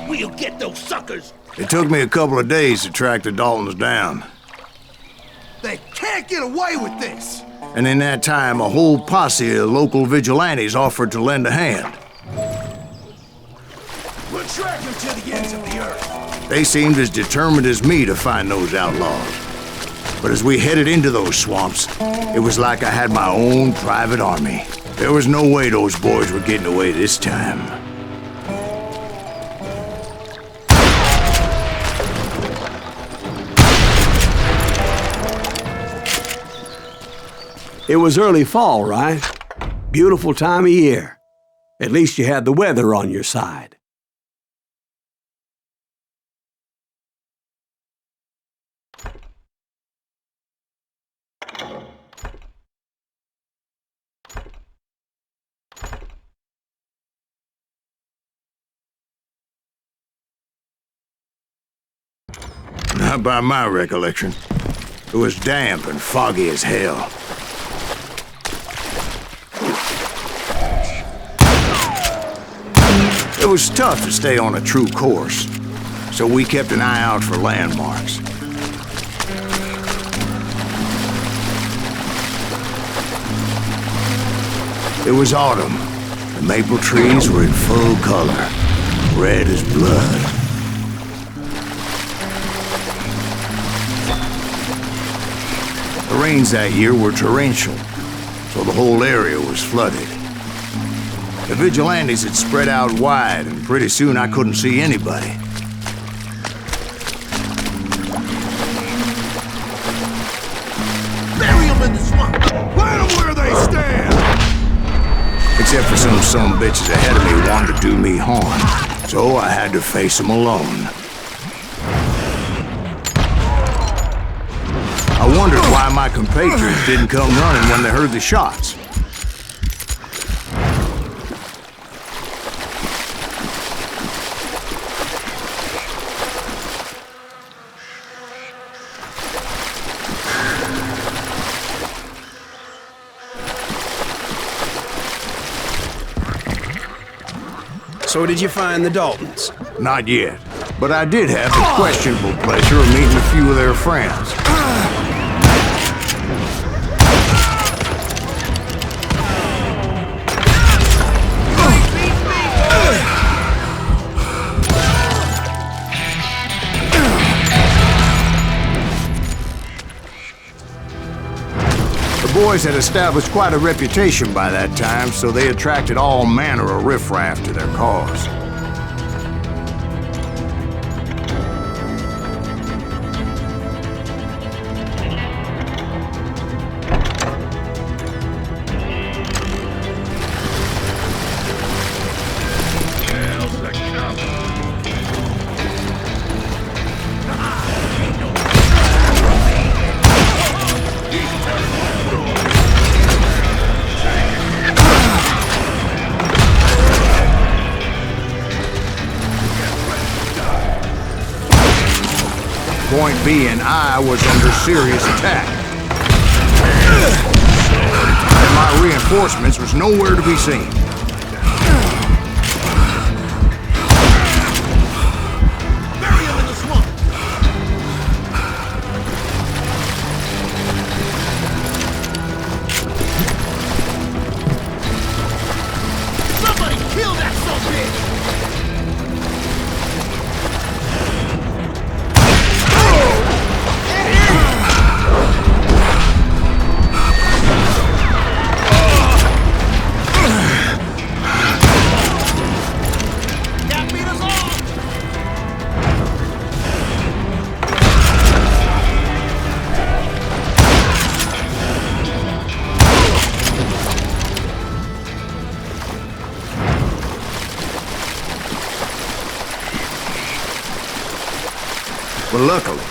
We'll get those suckers! It took me a couple of days to track the Daltons down. They can't get away with this! And in that time, a whole posse of local vigilantes offered to lend a hand. We'll track them to the ends of the earth. They seemed as determined as me to find those outlaws. But as we headed into those swamps, it was like I had my own private army. There was no way those boys were getting away this time. It was early fall, right? Beautiful time of year. At least you had the weather on your side. Not by my recollection. It was damp and foggy as hell. It was tough to stay on a true course, so we kept an eye out for landmarks. It was autumn. The maple trees were in full color, red as blood. The rains that year were torrential, so the whole area was flooded. The vigilantes had spread out wide, and pretty soon I couldn't see anybody. Bury them in the swamp! Plant them where they stand! Except for some bitches ahead of me wanted to do me harm, so I had to face them alone. I wondered why my compatriots didn't come running when they heard the shots. So did you find the Daltons? Not yet, but I did have the questionable pleasure of meeting a few of their friends. The boys had established quite a reputation by that time, so they attracted all manner of riffraff to their cause. Point being, I was under serious attack. And my reinforcements was nowhere to be seen. Bury them in the swamp! Somebody kill that son of a bitch! But luckily,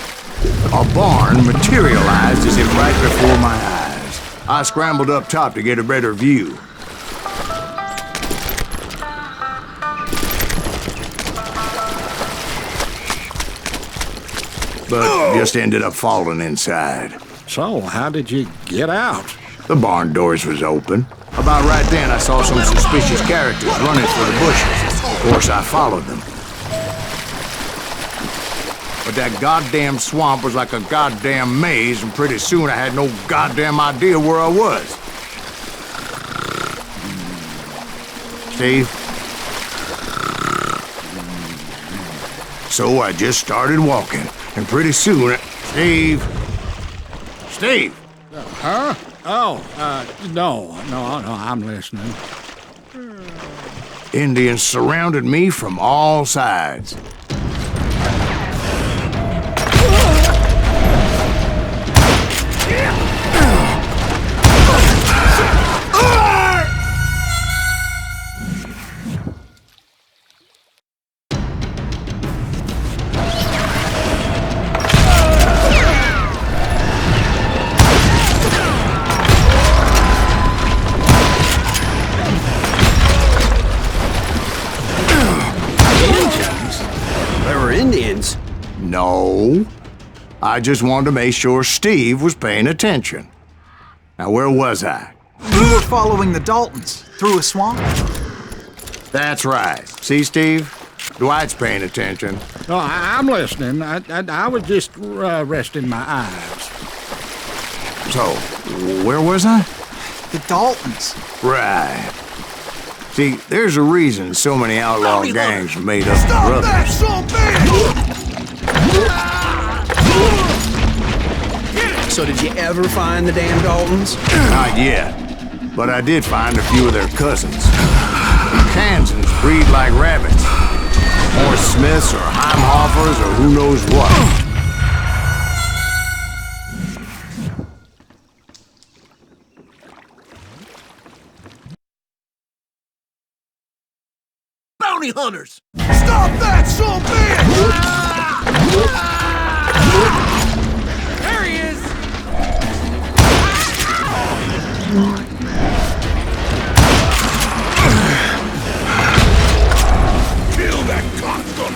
a barn materialized as if right before my eyes. I scrambled up top to get a better view. But just ended up falling inside. So, how did you get out? The barn doors was open. About right then, I saw some suspicious characters running for the bushes. Of course, I followed them. But that goddamn swamp was like a goddamn maze, and pretty soon I had no goddamn idea where I was. Steve? So I just started walking, and pretty soon, Steve? Steve! Huh? Oh, no, I'm listening. Indians surrounded me from all sides. Indians? No. I just wanted to make sure Steve was paying attention. Now, where was I? You were following the Daltons through a swamp? That's right. See, Steve? Dwight's paying attention. No, I'm listening. I was just resting my eyes. So, where was I? The Daltons. Right. See, there's a reason so many outlaw gangs are made up of Stop brothers. that so big! So did you ever find the damn Daltons? Not yet, but I did find a few of their cousins. Kansans breed like rabbits. Or Smiths or Heimhoffers or who knows what. Bounty hunters! Stop that so big! There he is! Kill that cocksucker!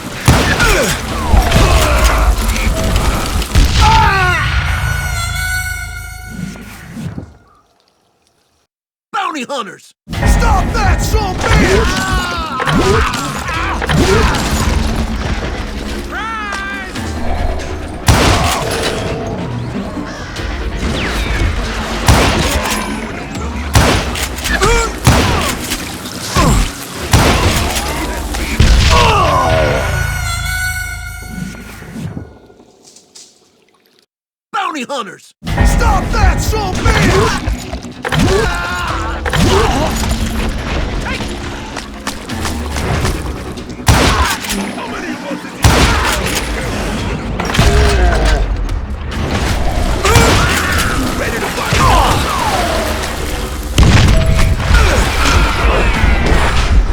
Bounty hunters! Stop that so big! Bounty hunters! Stop that so big!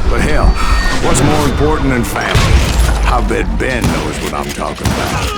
But hell, what's more important than family? I bet Ben knows what I'm talking about.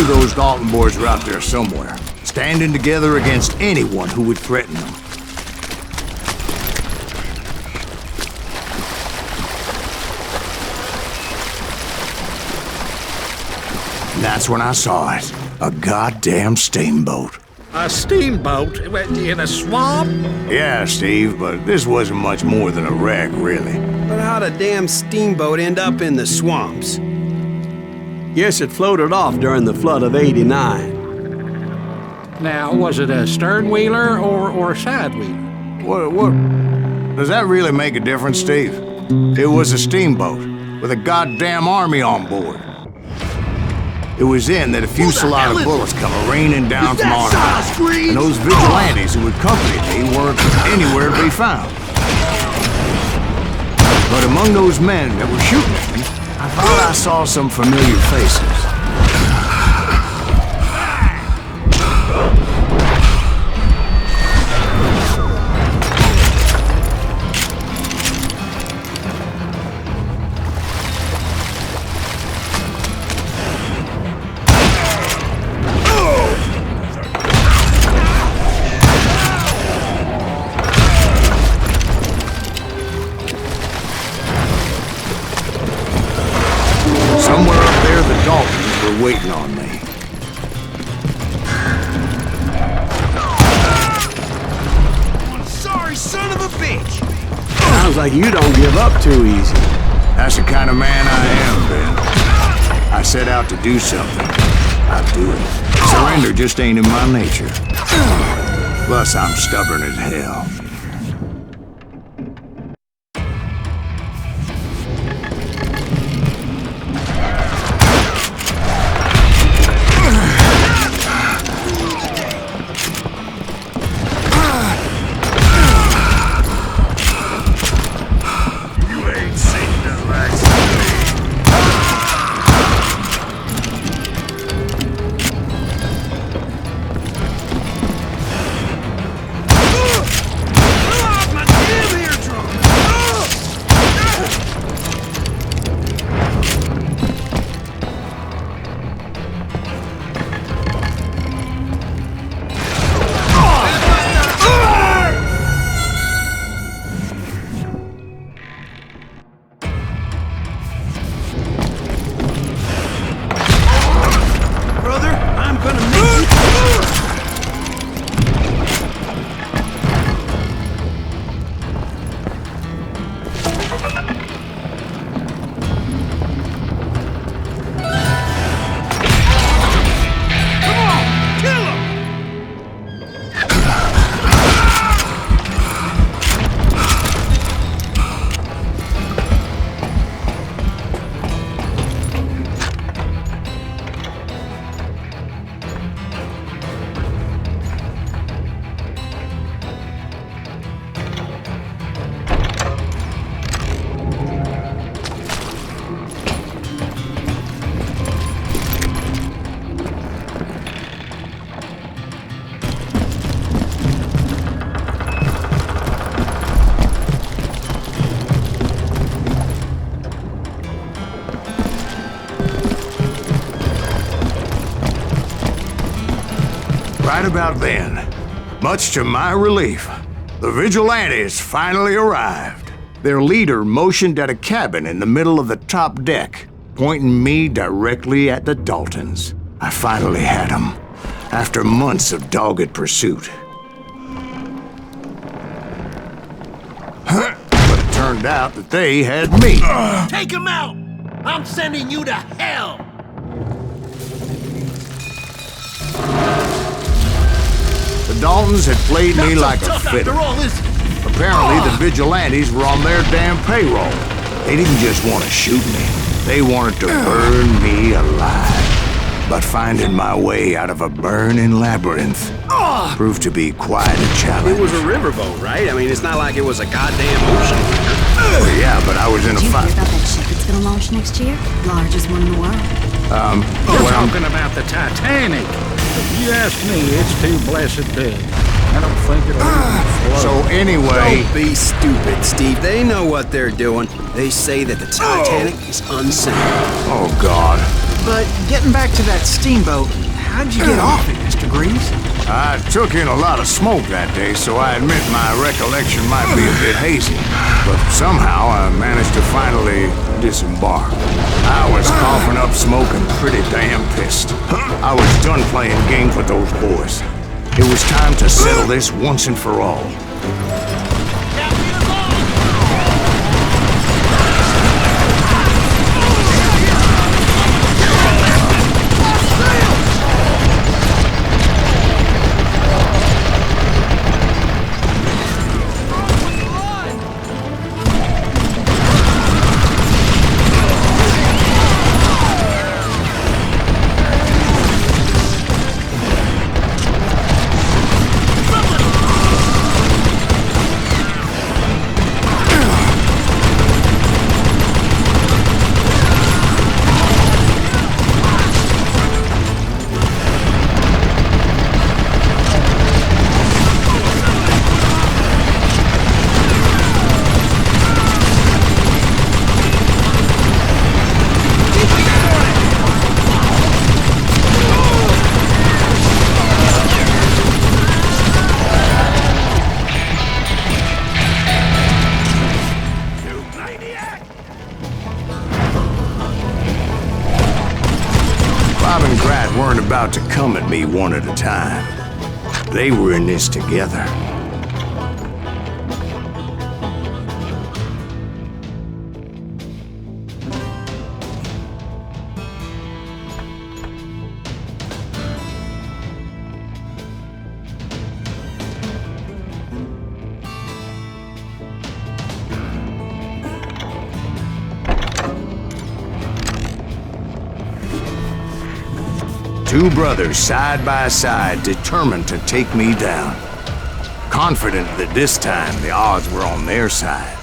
those Dalton boys were out there somewhere, standing together against anyone who would threaten them. And that's when I saw it. A goddamn steamboat. A steamboat in a swamp? Yeah, Steve, but this wasn't much more than a wreck, really. But how'd a damn steamboat end up in the swamps? Guess it floated off during the flood of '89. Now, was it a stern wheeler or a side wheeler? What? Does that really make a difference, Steve? It was a steamboat with a goddamn army on board. It was then that a fusillade of bullets come raining down from on high, and those vigilantes who accompanied me weren't anywhere to be found. But among those men that were shooting at me, I thought I saw some familiar faces. Somewhere up there, the Daltons were waiting on me. Sorry, son of a bitch! Sounds like you don't give up too easy. That's the kind of man I am, Ben. I set out to do something. I do it. Surrender just ain't in my nature. Plus, I'm stubborn as hell. Right about then, much to my relief, the vigilantes finally arrived. Their leader motioned at a cabin in the middle of the top deck, pointing me directly at the Daltons. I finally had them, after months of dogged pursuit. But it turned out that they had me. Take him out! I'm sending you to hell! The Daltons had played me Not so like a tough fiddle. after all, is it? Apparently, the vigilantes were on their damn payroll. They didn't just want to shoot me. They wanted to burn me alive. But finding my way out of a burning labyrinth proved to be quite a challenge. It was a riverboat, right? I mean, it's not like it was a goddamn ocean. Well, yeah, but I was in a Did you hear fight. about that ship that's gonna launch next year? Largest one in the world. We're talking about the Titanic. If you ask me, it's too blessed big. I don't think it'll even float. So anyway, Don't be stupid, Steve. They know what they're doing. They say that the Titanic is unsank. oh God, But getting back to that steamboat, how'd you get off it, Mr. Greaves? I took in a lot of smoke that day, so I admit my recollection might be a bit hazy. But somehow I managed to finally disembark. I was coughing up smoke and pretty damn pissed. I was done playing games with those boys. It was time to settle this once and for all. Weren't about to come at me one at a time. They were in this together. Two brothers side by side, determined to take me down. Confident that this time the odds were on their side.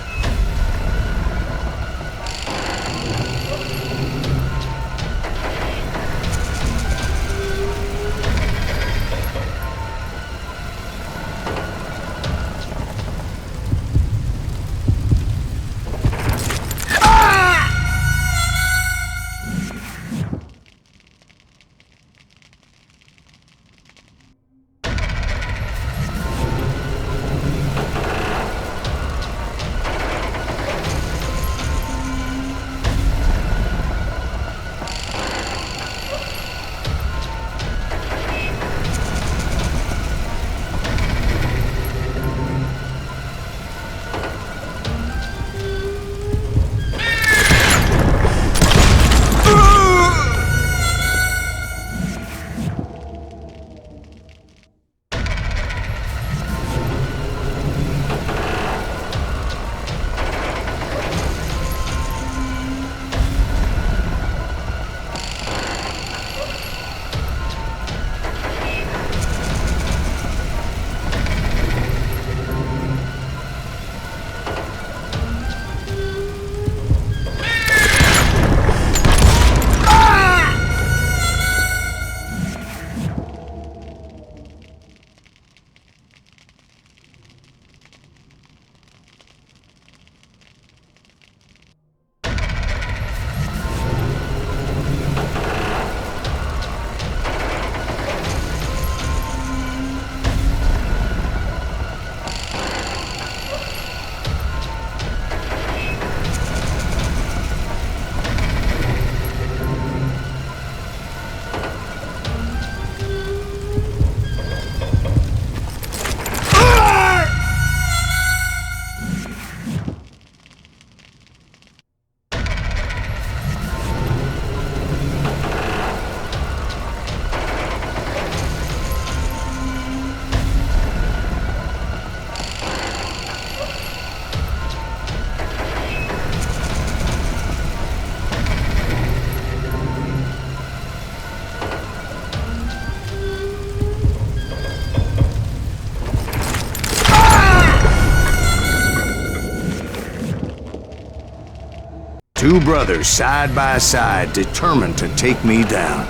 Two brothers side by side, determined to take me down.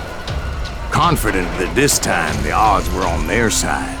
Confident that this time the odds were on their side.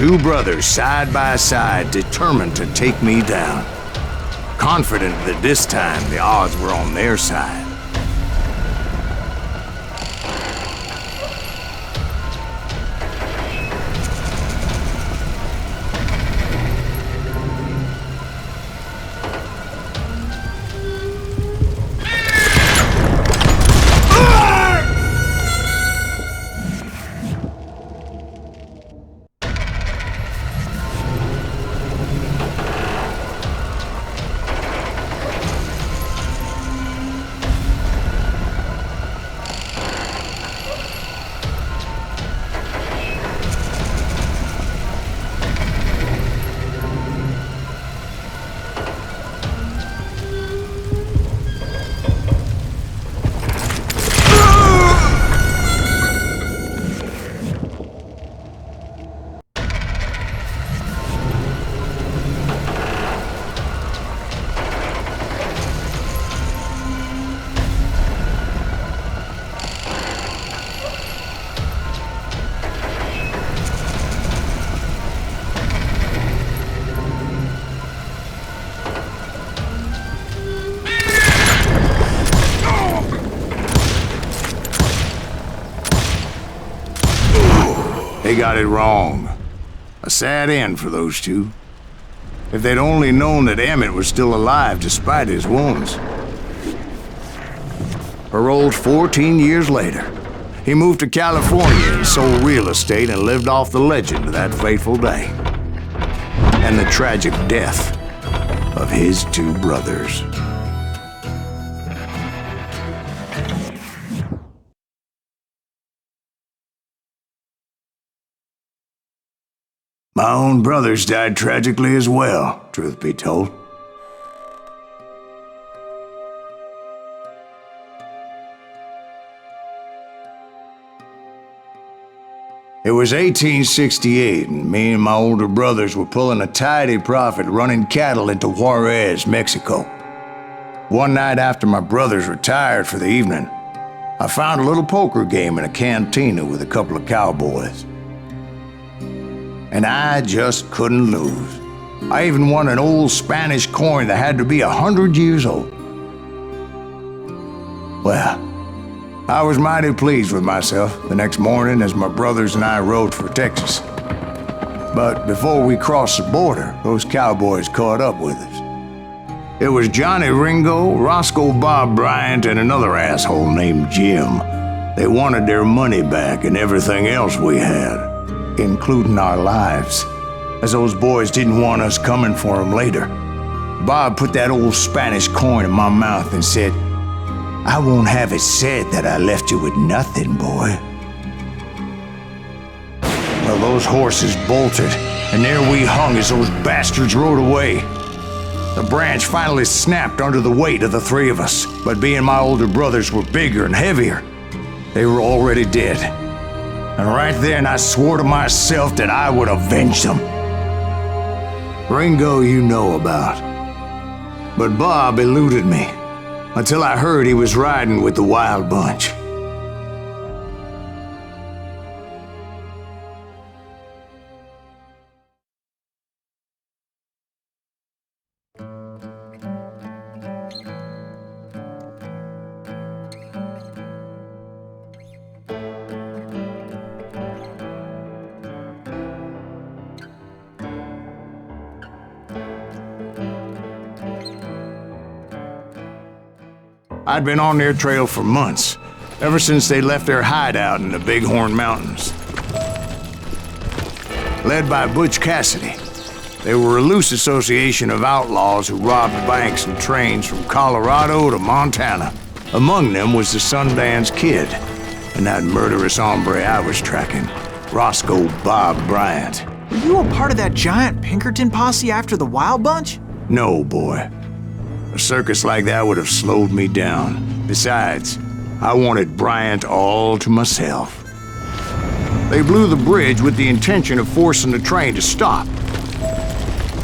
Two brothers side by side, determined to take me down. Confident that this time the odds were on their side. They got it wrong. A sad end for those two. If they'd only known that Emmett was still alive despite his wounds. Paroled 14 years later, he moved to California and sold real estate and lived off the legend of that fateful day. And the tragic death of his two brothers. My own brothers died tragically as well, truth be told. It was 1868, and me and my older brothers were pulling a tidy profit running cattle into Juarez, Mexico. One night after my brothers retired for the evening, I found a little poker game in a cantina with a couple of cowboys. And I just couldn't lose. I even won an old Spanish coin that had to be 100 years old. Well, I was mighty pleased with myself the next morning as my brothers and I rode for Texas. But before we crossed the border, those cowboys caught up with us. It was Johnny Ringo, Roscoe Bob Bryant, and another asshole named Jim. They wanted their money back and everything else we had, including our lives, as those boys didn't want us coming for them later. Bob put that old Spanish coin in my mouth and said, "I won't have it said that I left you with nothing, boy." Well, those horses bolted, and there we hung as those bastards rode away. The branch finally snapped under the weight of the three of us, but being my older brothers were bigger and heavier, they were already dead. And right then I swore to myself that I would avenge them. Ringo you know about. But Bob eluded me until I heard he was riding with the Wild Bunch. I'd been on their trail for months, ever since they left their hideout in the Bighorn Mountains. Led by Butch Cassidy, they were a loose association of outlaws who robbed banks and trains from Colorado to Montana. Among them was the Sundance Kid, and that murderous hombre I was tracking, Roscoe Bob Bryant. Were you a part of that giant Pinkerton posse after the Wild Bunch? No, boy. A circus like that would have slowed me down. Besides, I wanted Bryant all to myself. They blew the bridge with the intention of forcing the train to stop.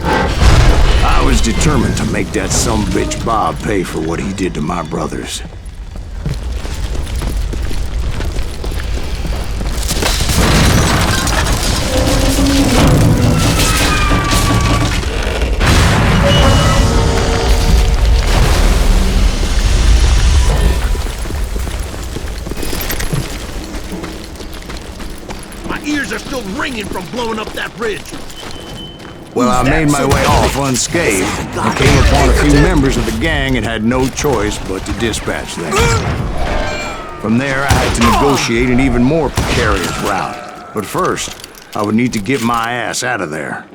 I was determined to make that sumbitch Bob pay for what he did to my brothers. still ringing from blowing up that bridge. Well, I made my way off unscathed and came upon a few members of the gang and had no choice but to dispatch them. From there, I had to negotiate an even more precarious route. But first, I would need to get my ass out of there.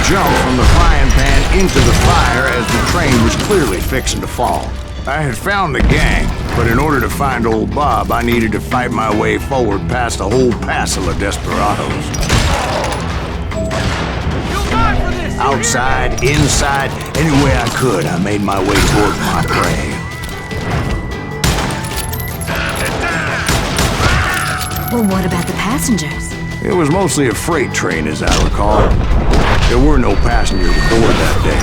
Jumped from the frying pan into the fire as the train was clearly fixing to fall. I had found the gang, but in order to find old Bob, I needed to fight my way forward past a whole passel of desperados. Outside, inside, any way I could, I made my way towards my prey. Well, what about the passengers? It was mostly a freight train, as I recall. There were no passengers aboard that day.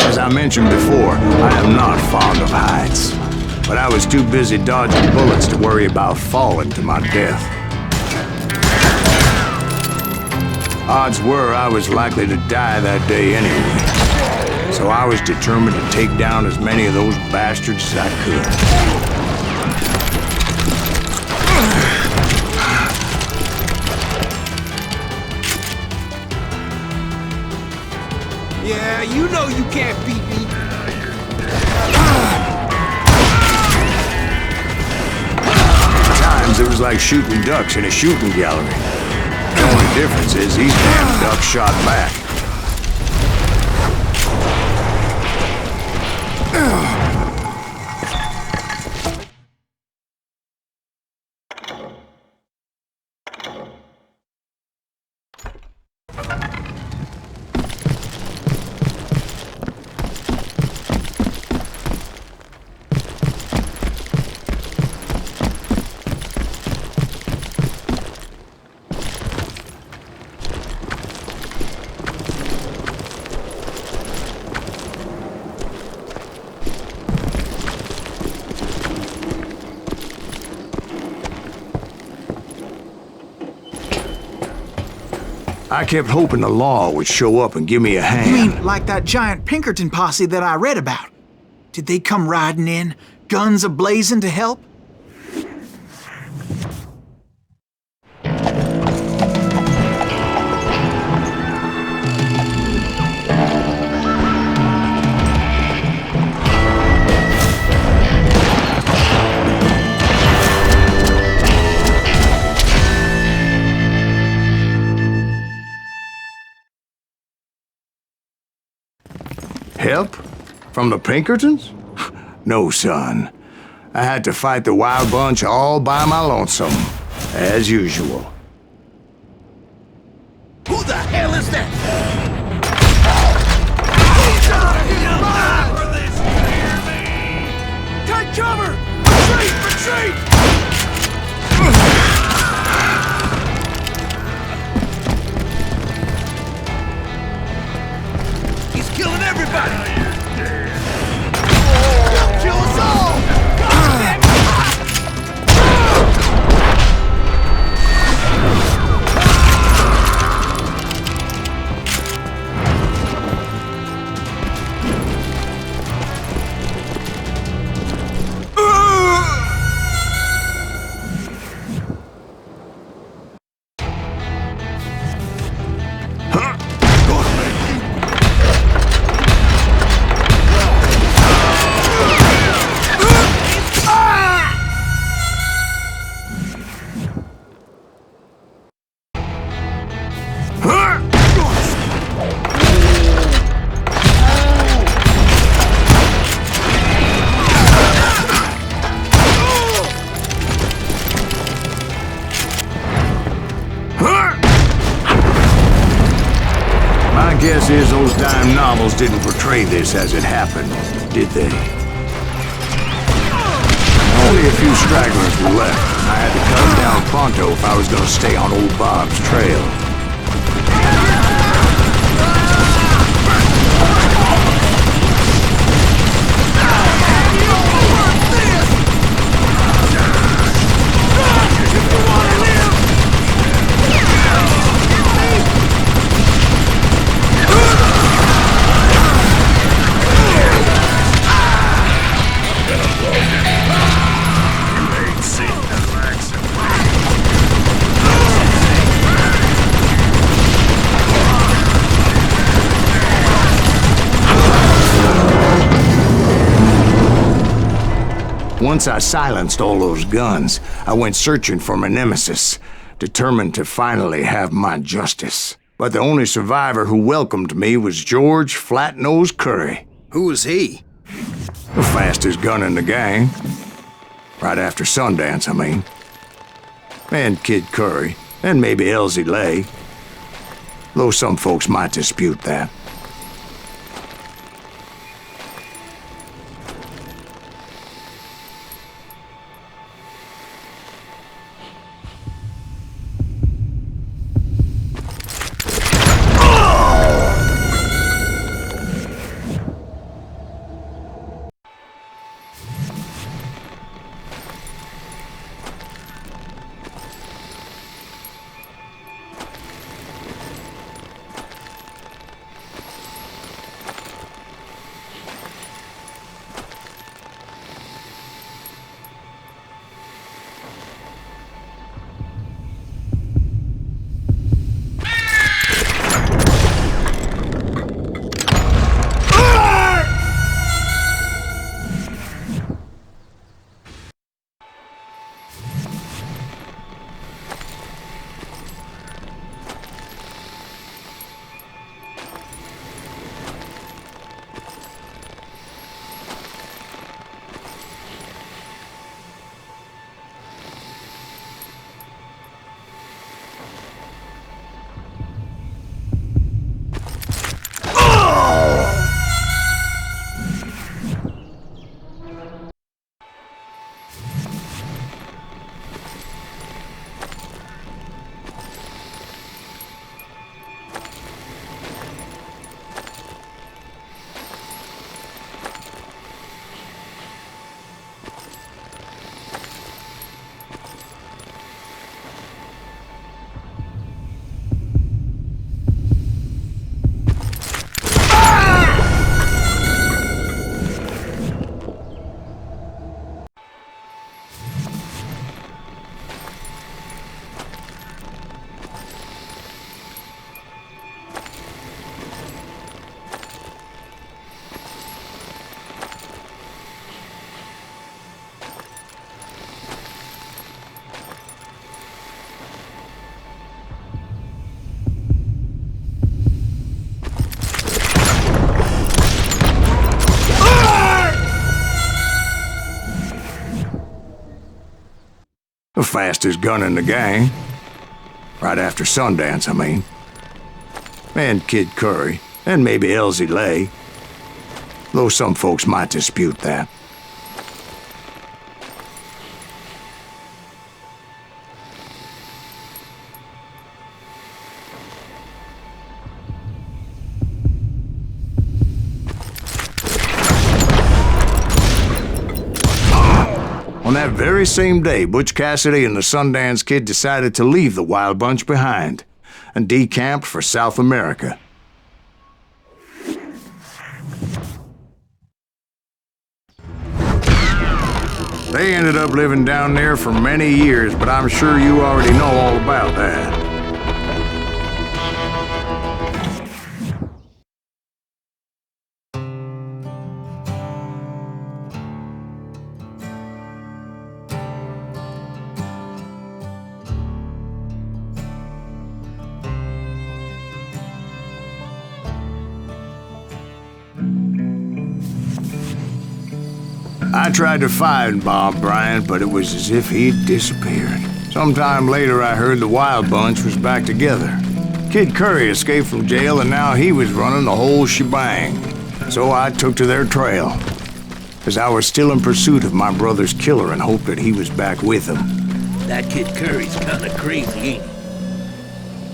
As I mentioned before, I am not fond of heights. But I was too busy dodging bullets to worry about falling to my death. Odds were I was likely to die that day anyway. So I was determined to take down as many of those bastards as I could. Yeah, you know you can't beat me. It was like shooting ducks in a shooting gallery. The only difference is these damn ducks shot back. I kept hoping the law would show up and give me a hand. You mean like that giant Pinkerton posse that I read about? Did they come riding in, guns a-blazing to help? Help? From the Pinkertons? No, son. I had to fight the wild bunch all by my lonesome, as usual. Who the hell is that? Take cover! Retreat! Retreat! He's killing everybody! He'll kill us all! Guess is those dime novels didn't portray this as it happened, did they? Only a few stragglers were left. I had to cut them down pronto if I was going to stay on old Bob's trail. Once I silenced all those guns, I went searching for my nemesis, determined to finally have my justice. But the only survivor who welcomed me was George Flat-Nosed Curry. Who was he? The fastest gun in the gang. Right after Sundance, I mean. And Kid Curry, and maybe Elsie Lay. Though some folks might dispute that. The fastest gun in the gang. Right after Sundance, I mean. And Kid Curry, and maybe Elsie Lay. Though some folks might dispute that. On that very same day, Butch Cassidy and the Sundance Kid decided to leave the Wild Bunch behind and decamped for South America. They ended up living down there for many years, but I'm sure you already know all about that. I tried to find Bob Bryant, but it was as if he'd disappeared. Sometime later, I heard the Wild Bunch was back together. Kid Curry escaped from jail and now he was running the whole shebang. So I took to their trail, as I was still in pursuit of my brother's killer and hoped that he was back with him. That Kid Curry's kinda crazy, ain't he?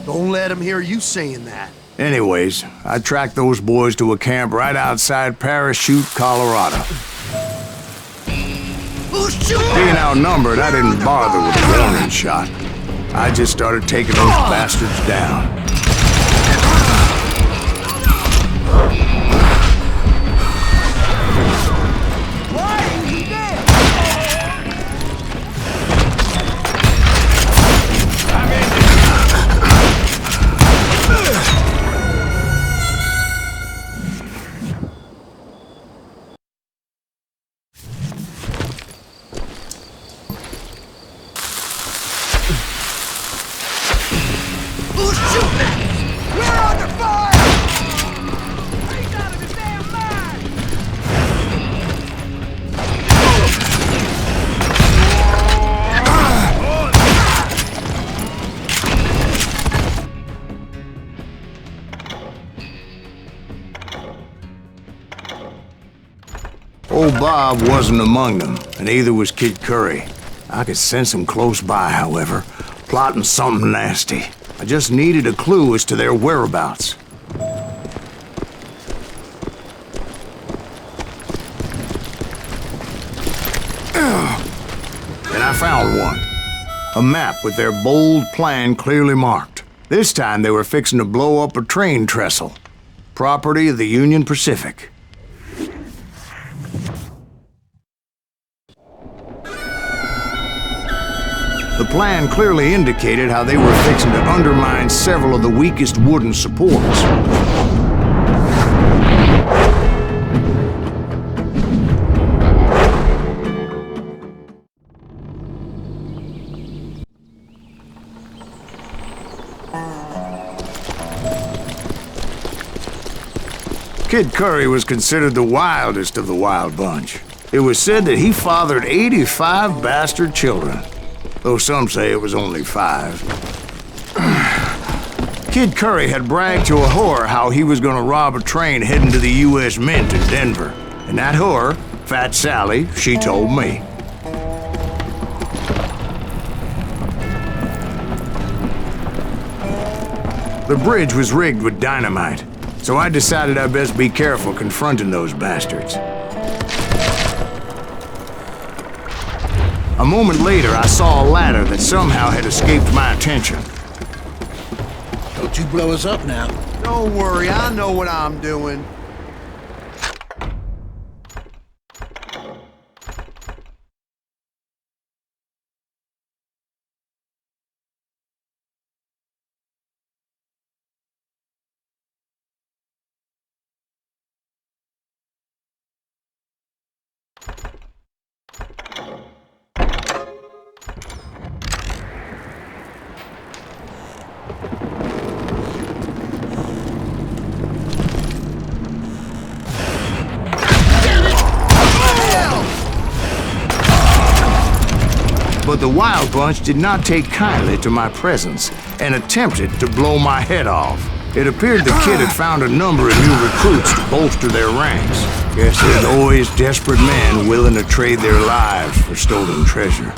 Don't let him hear you saying that. Anyways, I tracked those boys to a camp right outside Parachute, Colorado. Being outnumbered, I didn't bother with the warning shot. I just started taking those bastards down. Old Bob wasn't among them, and neither was Kid Curry. I could sense him close by, however, plotting something nasty. I just needed a clue as to their whereabouts. And I found one. A map with their bold plan clearly marked. This time they were fixing to blow up a train trestle. Property of the Union Pacific. The plan clearly indicated how they were fixing to undermine several of the weakest wooden supports. Kid Curry was considered the wildest of the wild bunch. It was said that he fathered 85 bastard children, though some say it was only 5. Kid Curry had bragged to a whore how he was gonna rob a train heading to the U.S. Mint in Denver. And that whore, Fat Sally, she told me. The bridge was rigged with dynamite, so I decided I'd best be careful confronting those bastards. A moment later, I saw a ladder that somehow had escaped my attention. Don't you blow us up now. Don't worry, I know what I'm doing. But the Wild Bunch did not take kindly to my presence and attempted to blow my head off. It appeared the kid had found a number of new recruits to bolster their ranks. Guess there's always desperate men willing to trade their lives for stolen treasure.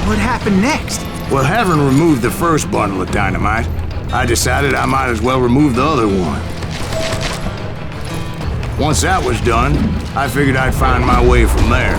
What happened next? Well, having removed the first bundle of dynamite, I decided I might as well remove the other one. Once that was done, I figured I'd find my way from there.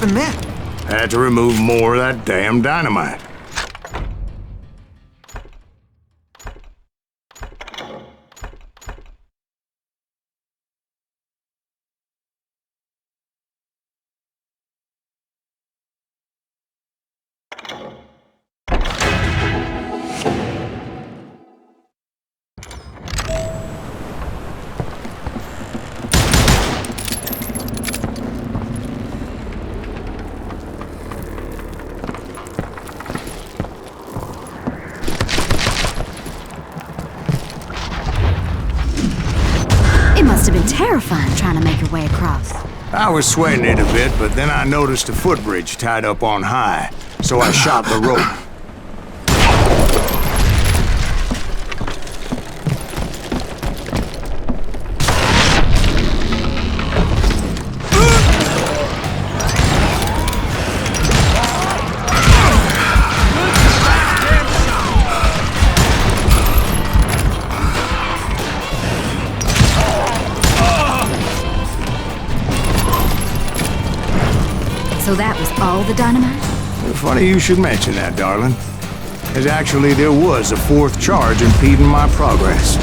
happened then? Had to remove more of that damn dynamite. It must have been terrifying trying to make your way across. I was sweating it a bit, but then I noticed a footbridge tied up on high, so I shot the rope. So that was all the dynamite? Funny you should mention that, darling. As actually, there was a fourth charge impeding my progress.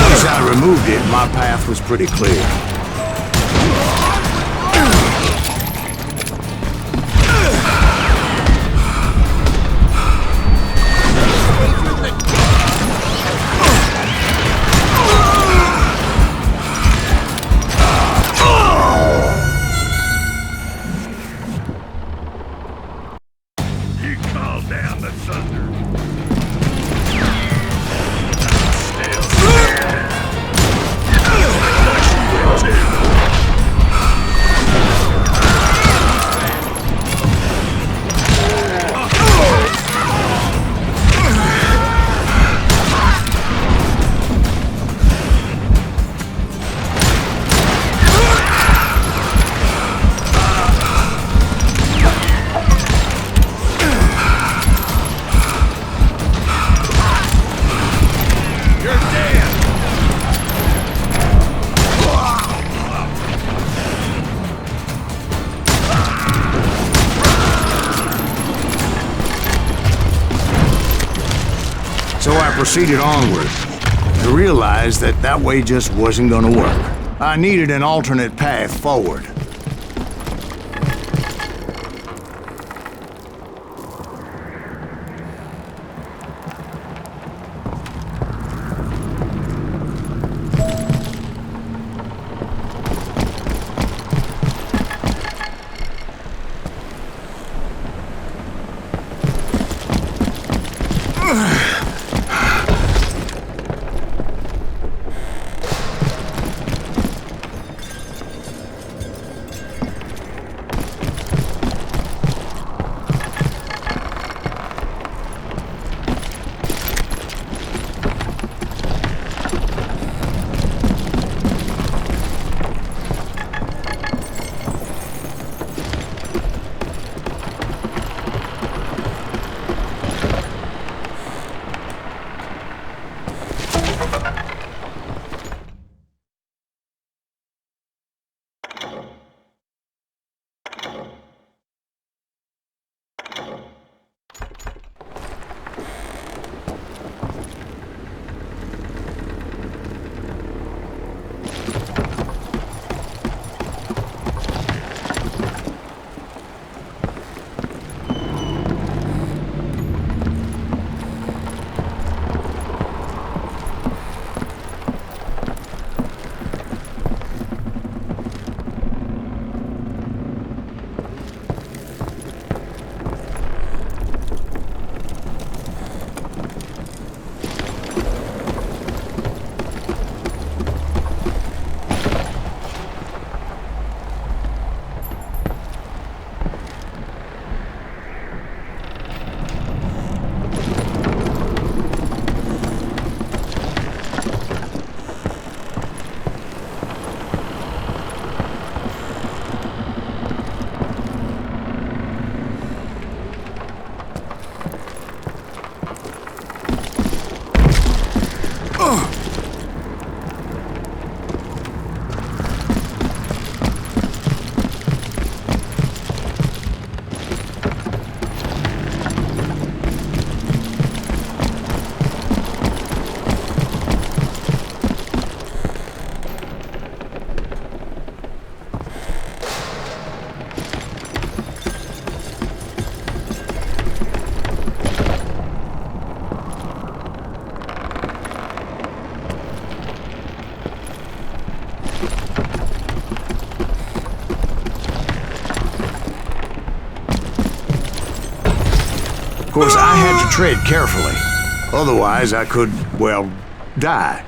Once I removed it, my path was pretty clear. So I proceeded onward to realize that that way just wasn't gonna work. I needed an alternate path forward. Of course, I had to tread carefully. Otherwise, I could, well, die.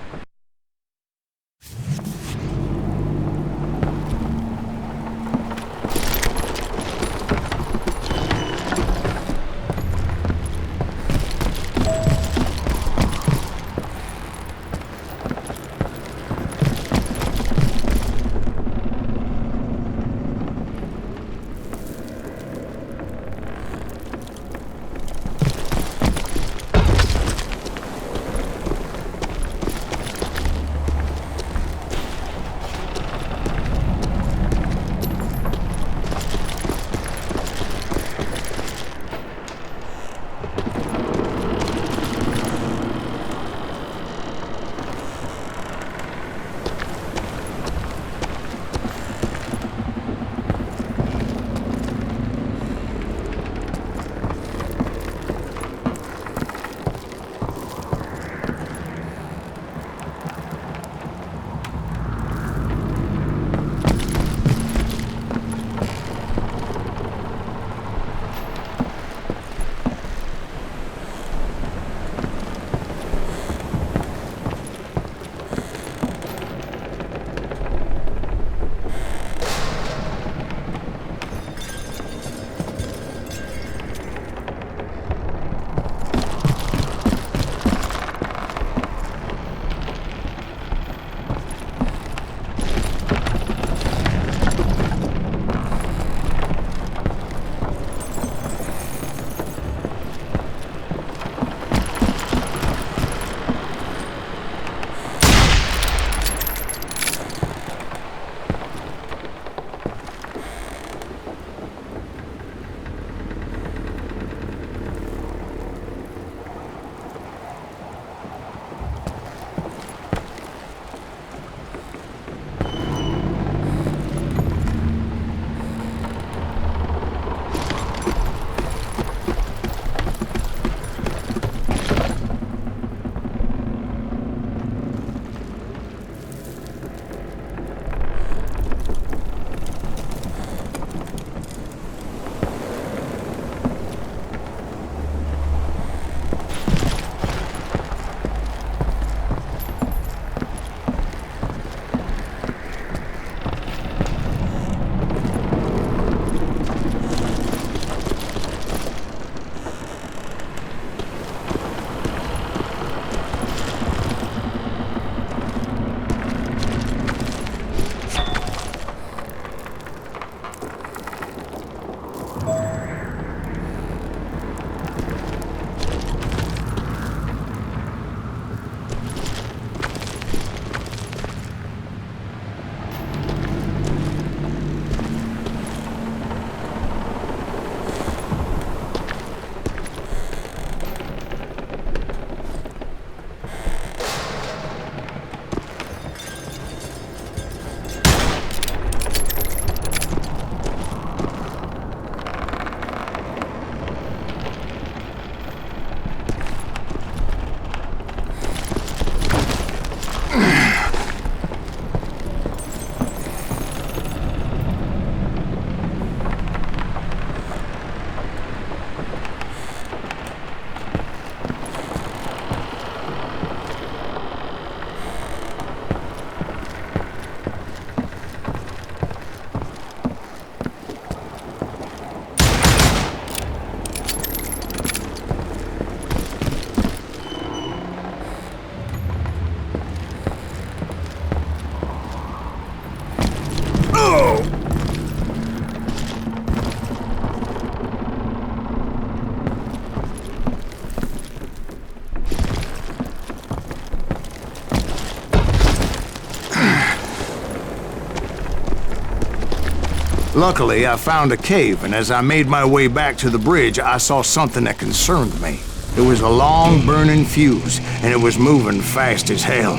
Luckily, I found a cave, and as I made my way back to the bridge, I saw something that concerned me. It was a long burning fuse, and it was moving fast as hell.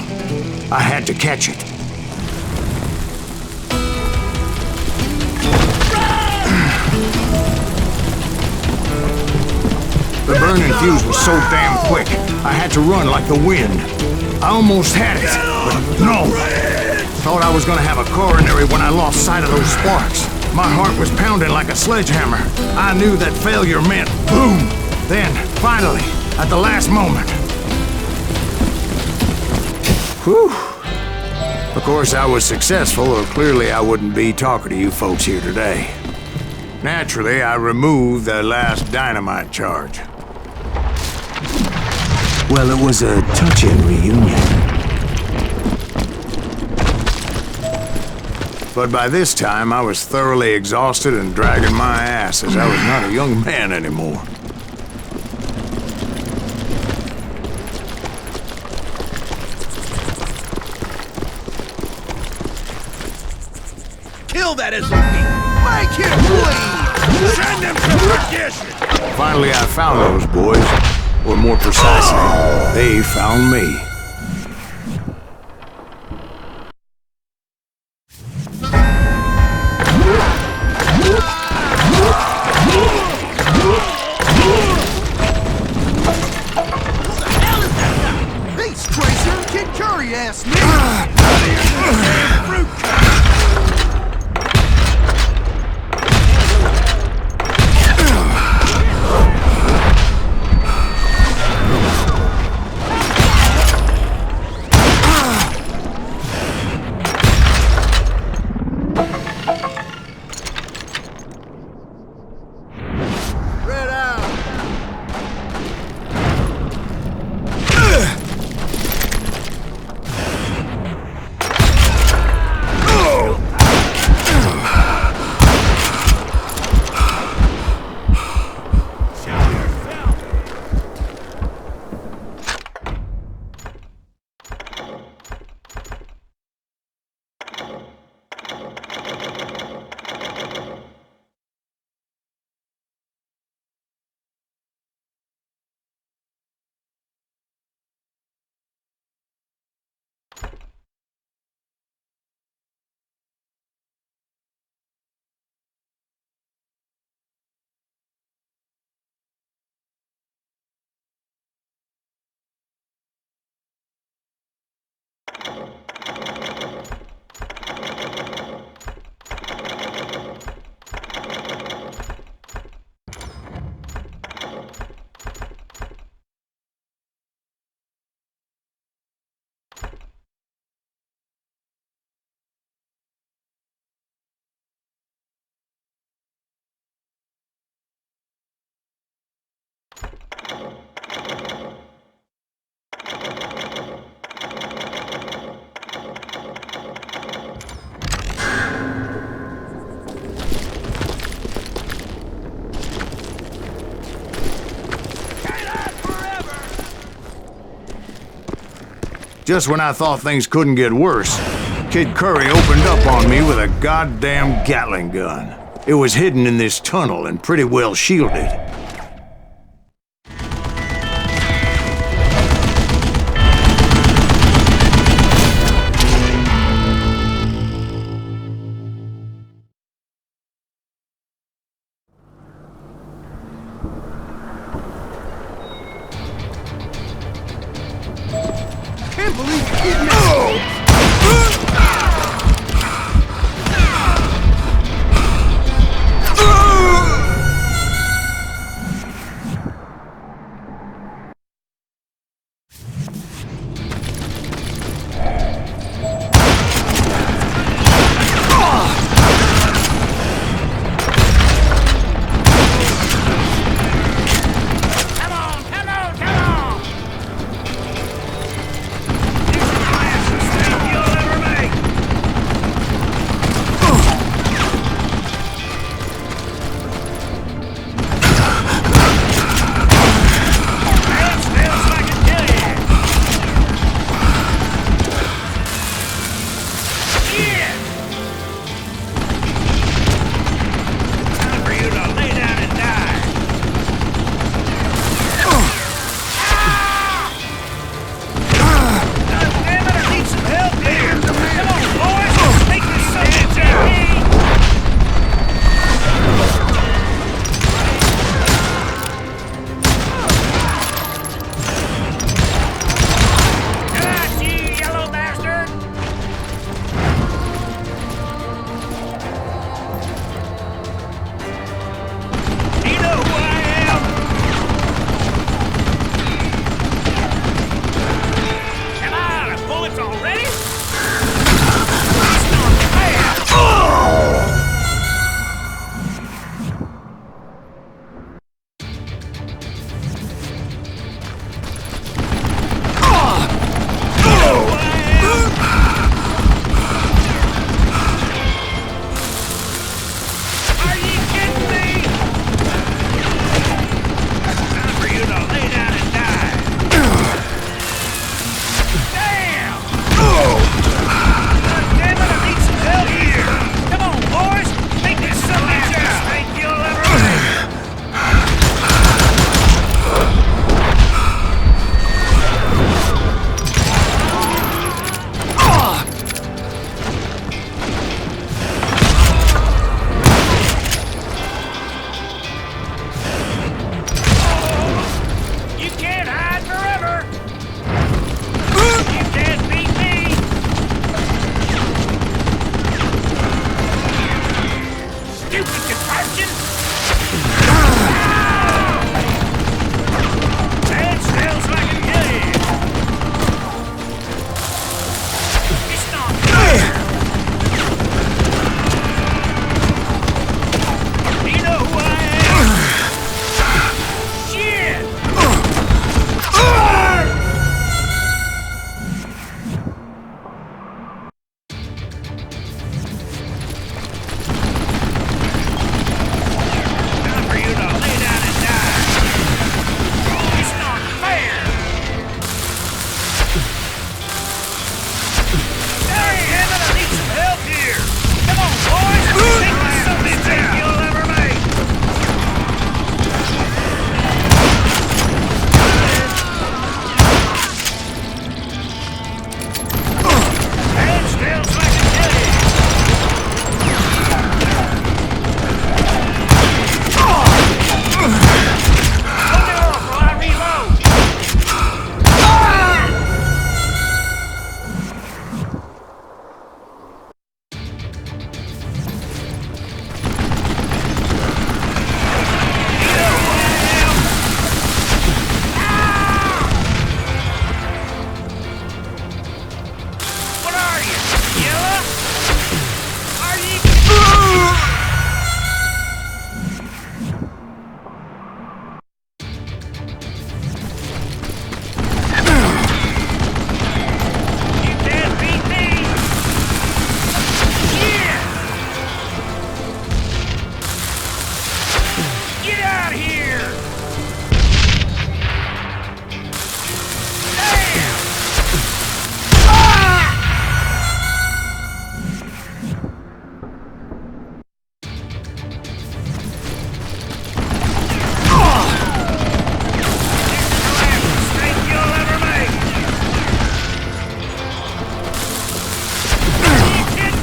I had to catch it. The burning fuse was so damn quick, I had to run like the wind. I almost had it, but no. Thought I was gonna have a coronary when I lost sight of those sparks. My heart was pounding like a sledgehammer. I knew that failure meant boom. Then, finally, at the last moment. Whew. Of course, I was successful, or clearly I wouldn't be talking to you folks here today. Naturally, I removed that last dynamite charge. Well, it was a touching reunion. But by this time, I was thoroughly exhausted and dragging my ass as I was not a young man anymore. Kill that SOB! Make him bleed! Send him to perdition! Finally, I found those boys. Or more precisely, they found me. Hey, Tracer! Kid Curry asked me! Out of here, you damn fruit cut! Just when I thought things couldn't get worse, Kid Curry opened up on me with a goddamn Gatling gun. It was hidden in this tunnel and pretty well shielded. Can't believe you keep missing!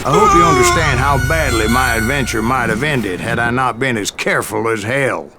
I hope you understand how badly my adventure might have ended had I not been as careful as hell.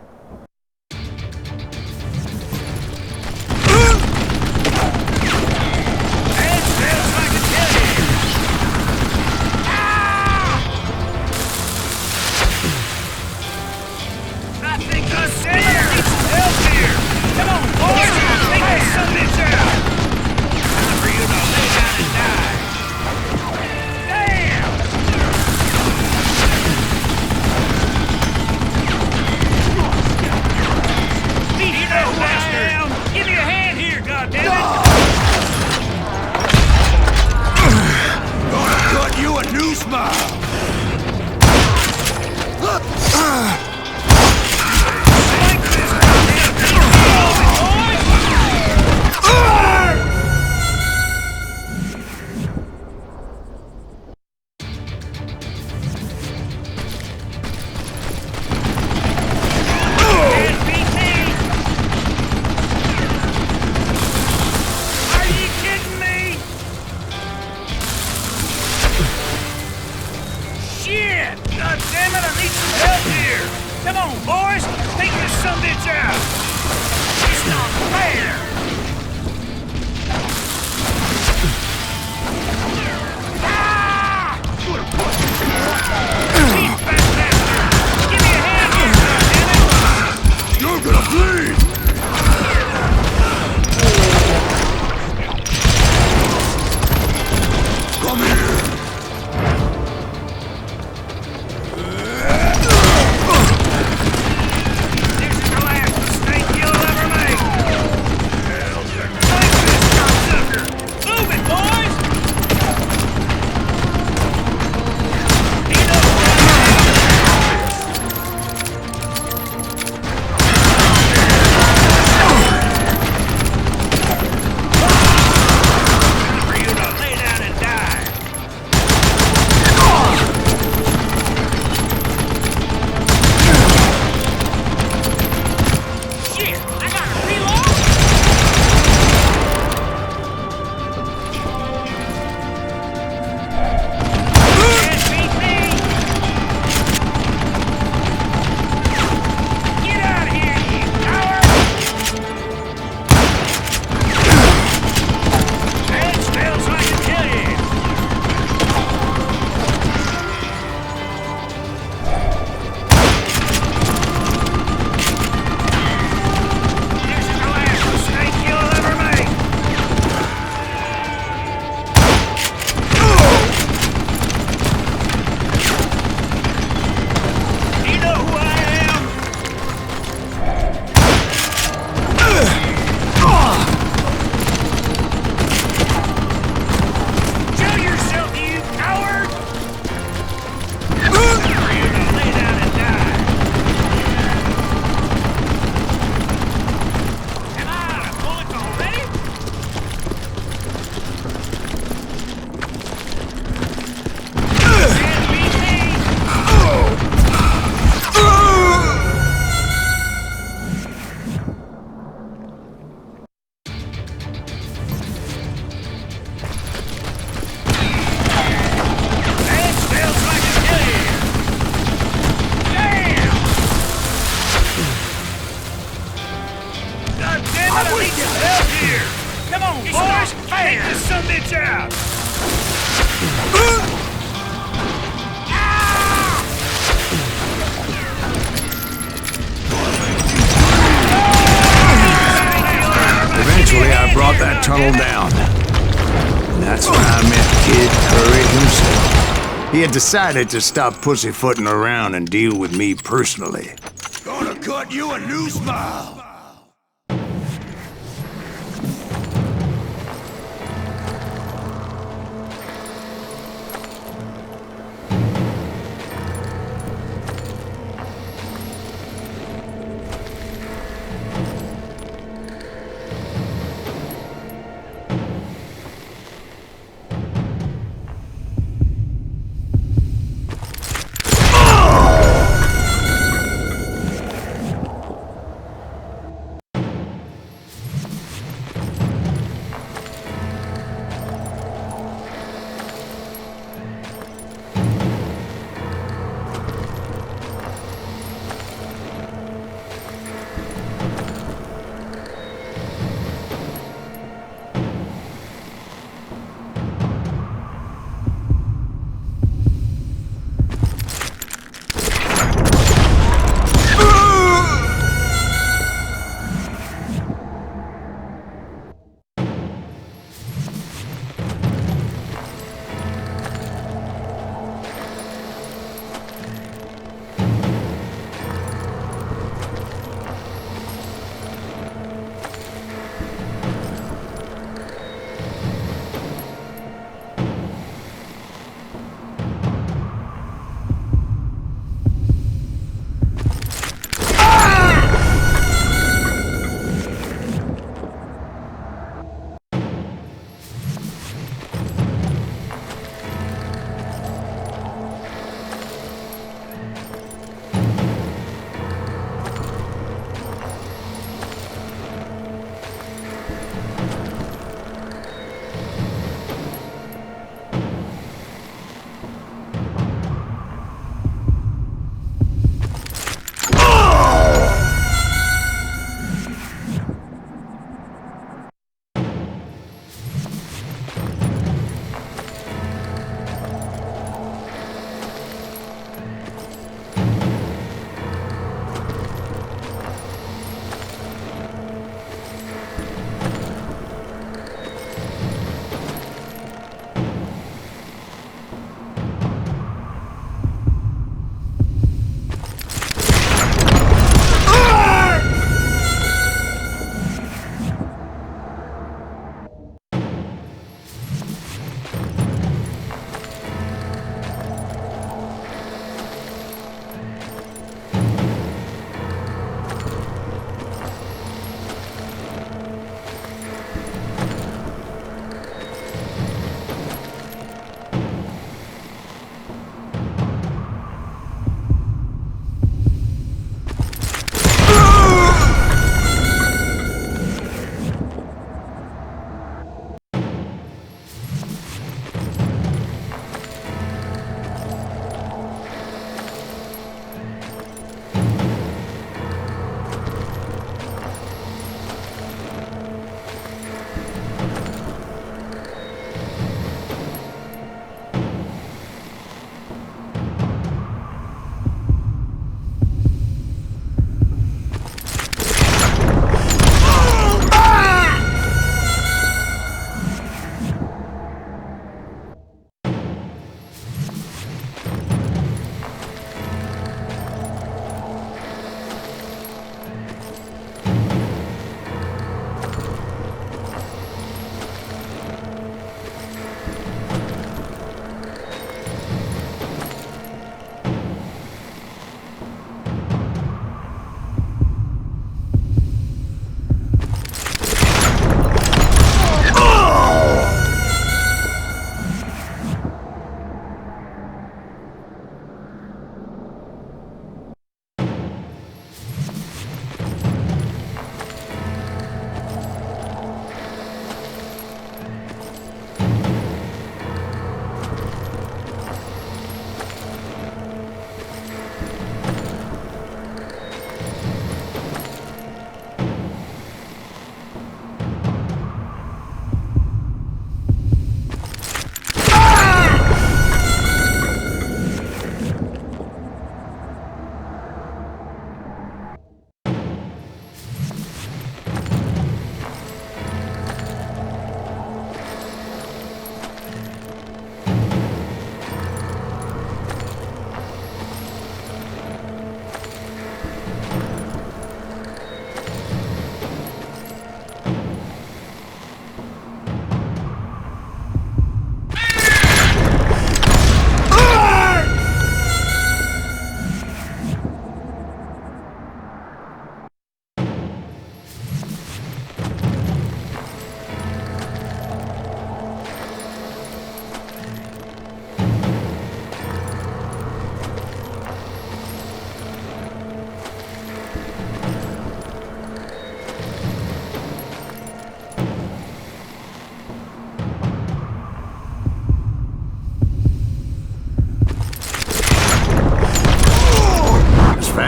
Tunnel down. And that's when I met Kid Curry himself. He had decided to stop pussyfooting around and deal with me personally. Gonna cut you a new smile.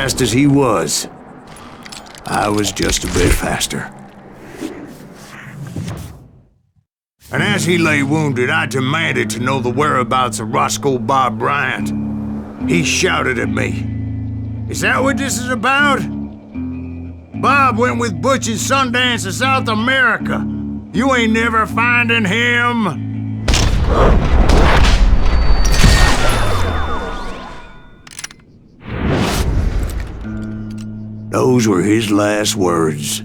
fast as he was. I was just a bit faster. And as he lay wounded, I demanded to know the whereabouts of Roscoe Bob Bryant. He shouted at me, "Is that what this is about? Bob went with Butch and Sundance to South America. You ain't never finding him." Those were his last words.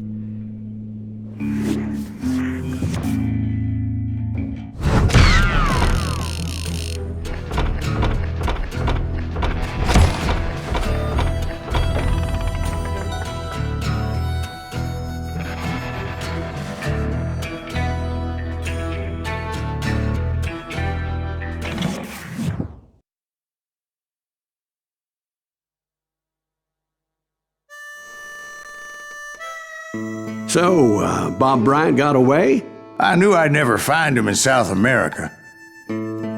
So, Bob Bryant got away? I knew I'd never find him in South America.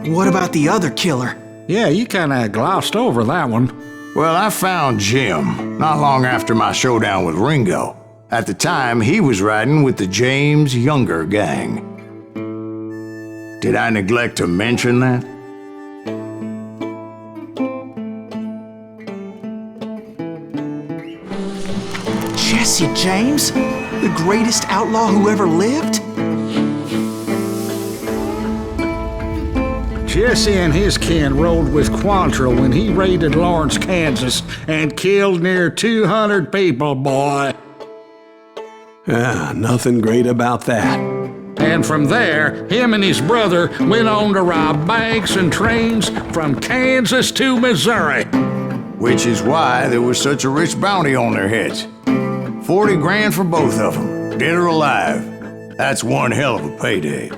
What about the other killer? Yeah, you kinda glossed over that one. Well, I found Jim not long after my showdown with Ringo. At the time, he was riding with the James Younger gang. Did I neglect to mention that? Jesse James? The greatest outlaw who ever lived? Jesse and his kin rode with Quantrill when he raided Lawrence, Kansas, and killed near 200 people, boy. Nothing great about that. And from there, him and his brother went on to rob banks and trains from Kansas to Missouri. Which is why there was such a rich bounty on their heads. 40 grand for both of them, dead or alive. That's one hell of a payday.